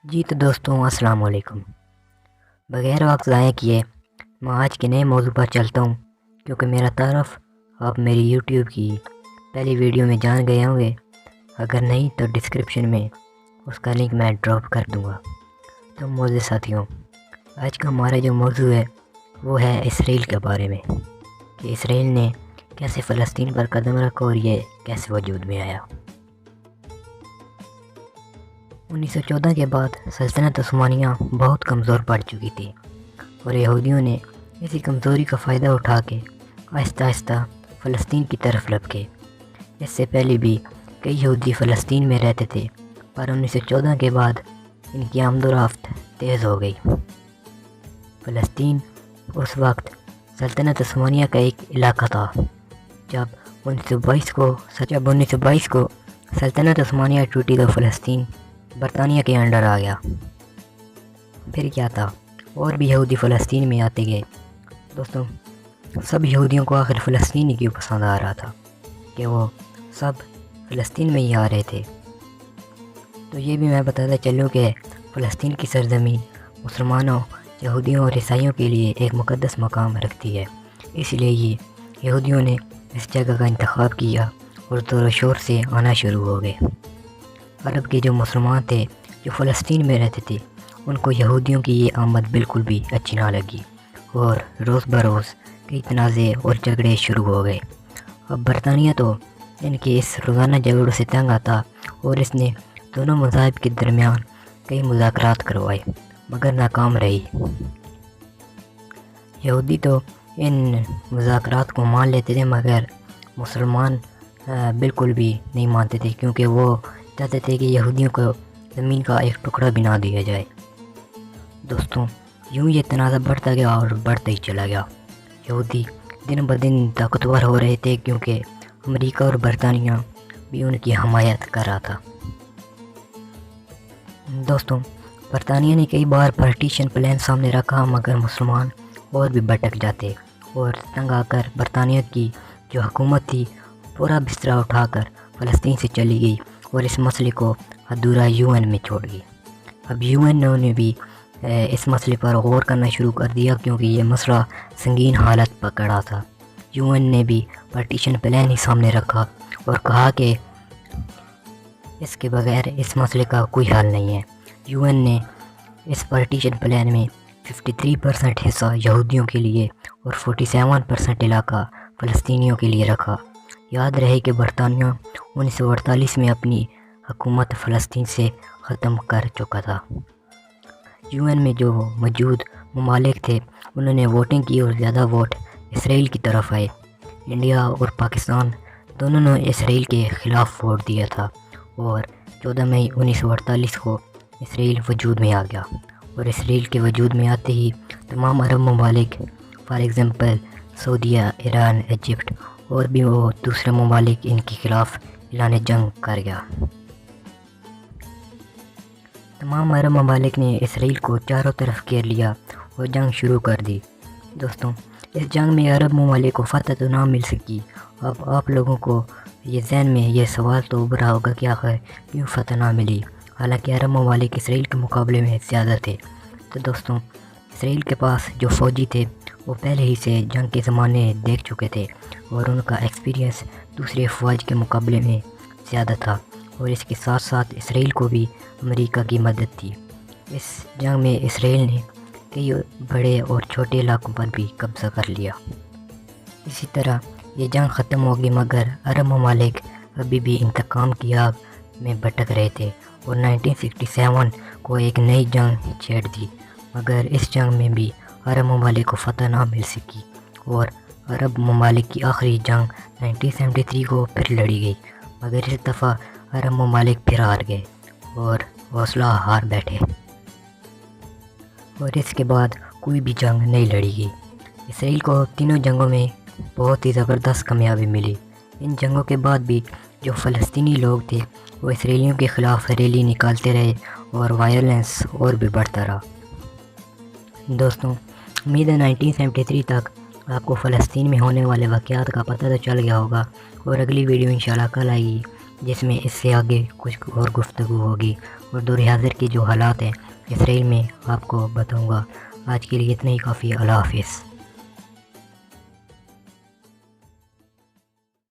جی تو دوستوں السلام علیکم۔ بغیر وقت ضائع کیے میں آج کے نئے موضوع پر چلتا ہوں، کیونکہ میرا تعارف آپ میری یوٹیوب کی پہلی ویڈیو میں جان گئے ہوں گے۔ اگر نہیں تو ڈسکرپشن میں اس کا لنک میں ڈراپ کر دوں گا۔ تو موضوع ساتھیوں، آج کا ہمارا جو موضوع ہے وہ ہے اسرائیل کے بارے میں، کہ اسرائیل نے کیسے فلسطین پر قدم رکھا اور یہ کیسے وجود میں آیا۔ 1914 کے بعد سلطنت عثمانیہ بہت کمزور پڑ چکی تھی، اور یہودیوں نے اسی کمزوری کا فائدہ اٹھا کے آہستہ آہستہ فلسطین کی طرف لپکے۔ اس سے پہلے بھی کئی یہودی فلسطین میں رہتے تھے، پر 1914 کے بعد ان کی آمد و رفت تیز ہو گئی۔ فلسطین اس وقت سلطنت عثمانیہ کا ایک علاقہ تھا۔ جب 1922 کو سلطنت عثمانیہ ٹوٹی تو فلسطین برطانیہ کے انڈر آ گیا۔ پھر کیا تھا، اور بھی یہودی فلسطین میں آتے گئے۔ دوستوں، سب یہودیوں کو آخر فلسطین ہی کیوں پسند آ رہا تھا کہ وہ سب فلسطین میں ہی آ رہے تھے؟ تو یہ بھی میں بتاتا چلوں کہ فلسطین کی سرزمین مسلمانوں، یہودیوں اور عیسائیوں کے لیے ایک مقدس مقام رکھتی ہے، اس لیے یہ یہودیوں نے اس جگہ کا انتخاب کیا اور زور و شور سے آنا شروع ہو گئے۔ عرب کے جو مسلمان تھے جو فلسطین میں رہتے تھے، ان کو یہودیوں کی یہ آمد بالکل بھی اچھی نہ لگی، اور روز بروز کئی تنازع اور جھگڑے شروع ہو گئے۔ اب برطانیہ تو ان کے اس روزانہ جھگڑوں سے تنگ آتا، اور اس نے دونوں مذاہب کے درمیان کئی مذاکرات کروائے، مگر ناکام رہی۔ یہودی تو ان مذاکرات کو مان لیتے تھے، مگر مسلمان بالکل بھی نہیں مانتے تھے، کیونکہ وہ چاہتے تھے کہ یہودیوں کو زمین کا ایک ٹکڑا بھی نہ دیا جائے۔ دوستوں، یوں یہ تنازع بڑھتا گیا اور بڑھتا ہی چلا گیا۔ یہودی دن بدن طاقتور ہو رہے تھے، کیونکہ امریکہ اور برطانیہ بھی ان کی حمایت کر رہا تھا۔ دوستوں، برطانیہ نے کئی بار پارٹیشن پلان سامنے رکھا، مگر مسلمان اور بھی بھٹک جاتے، اور تنگ آ کر برطانیہ کی جو حکومت تھی پورا بستر اٹھا کر فلسطین سے چلی گئی، اور اس مسئلے کو ادھورا UN میں چھوڑ گئی۔ اب UN نے بھی اس مسئلے پر غور کرنا شروع کر دیا، کیونکہ یہ مسئلہ سنگین حالت پکڑا تھا۔ UN نے بھی پارٹیشن پلان ہی سامنے رکھا اور کہا کہ اس کے بغیر اس مسئلے کا کوئی حل نہیں ہے۔ UN نے اس پارٹیشن پلان میں 53% حصہ یہودیوں کے لیے اور 47% علاقہ فلسطینیوں کے لیے رکھا۔ یاد رہے کہ برطانیہ 1948 میں اپنی حکومت فلسطین سے ختم کر چکا تھا۔ UN میں جو موجود ممالک تھے انہوں نے ووٹنگ کی، اور زیادہ ووٹ اسرائیل کی طرف آئے۔ انڈیا اور پاکستان دونوں نے اسرائیل کے خلاف ووٹ دیا تھا، اور 14 مئی 1948 کو اسرائیل وجود میں آ گیا۔ اور اسرائیل کے وجود میں آتے ہی تمام عرب ممالک، فار ایگزامپل سعودیہ، ایران، ایجپٹ اور بھی وہ دوسرے ممالک ان کے خلاف اعلان جنگ کر گیا۔ تمام عرب ممالک نے اسرائیل کو چاروں طرف گھیر لیا اور جنگ شروع کر دی۔ دوستوں، اس جنگ میں عرب ممالک کو فتح تو نہ مل سکی۔ اب آپ لوگوں کو یہ ذہن میں یہ سوال تو ابھرا ہوگا کہ آخر کیوں فتح نہ ملی، حالانکہ عرب ممالک اسرائیل کے مقابلے میں زیادہ تھے۔ تو دوستوں، اسرائیل کے پاس جو فوجی تھے وہ پہلے ہی سے جنگ کے زمانے دیکھ چکے تھے، اور ان کا ایکسپیرینس دوسرے افواج کے مقابلے میں زیادہ تھا، اور اس کے ساتھ ساتھ اسرائیل کو بھی امریکہ کی مدد تھی۔ اس جنگ میں اسرائیل نے کئی بڑے اور چھوٹے علاقوں پر بھی قبضہ کر لیا۔ اسی طرح یہ جنگ ختم ہوگی، مگر عرب ممالک ابھی بھی انتقام کی آگ میں بھٹک رہے تھے، اور 1967 کو ایک نئی جنگ چھیڑ دی، مگر اس جنگ میں بھی عرب ممالک کو فتح نہ مل سکی، اور عرب ممالک کی آخری جنگ 1973 کو پھر لڑی گئی، مگر اس دفعہ عرب ممالک پھر ہار گئے اور حوصلہ ہار بیٹھے، اور اس کے بعد کوئی بھی جنگ نہیں لڑی گئی۔ اسرائیل کو تینوں جنگوں میں بہت ہی زبردست کامیابی ملی۔ ان جنگوں کے بعد بھی جو فلسطینی لوگ تھے وہ اسرائیلیوں کے خلاف ریلی نکالتے رہے، اور وائلنس اور بھی بڑھتا رہا۔ دوستوں، امید ہے 1973 تک آپ کو فلسطین میں ہونے والے واقعات کا پتہ تو چل گیا ہوگا، اور اگلی ویڈیو انشاءاللہ کل آئے گی۔ جس میں اس سے آگے کچھ اور گفتگو ہوگی اور دور حاضر کے جو حالات ہیں اسرائیل میں آپ کو بتاؤں گا۔ آج کے لیے اتنا ہی کافی، اللہ حافظ۔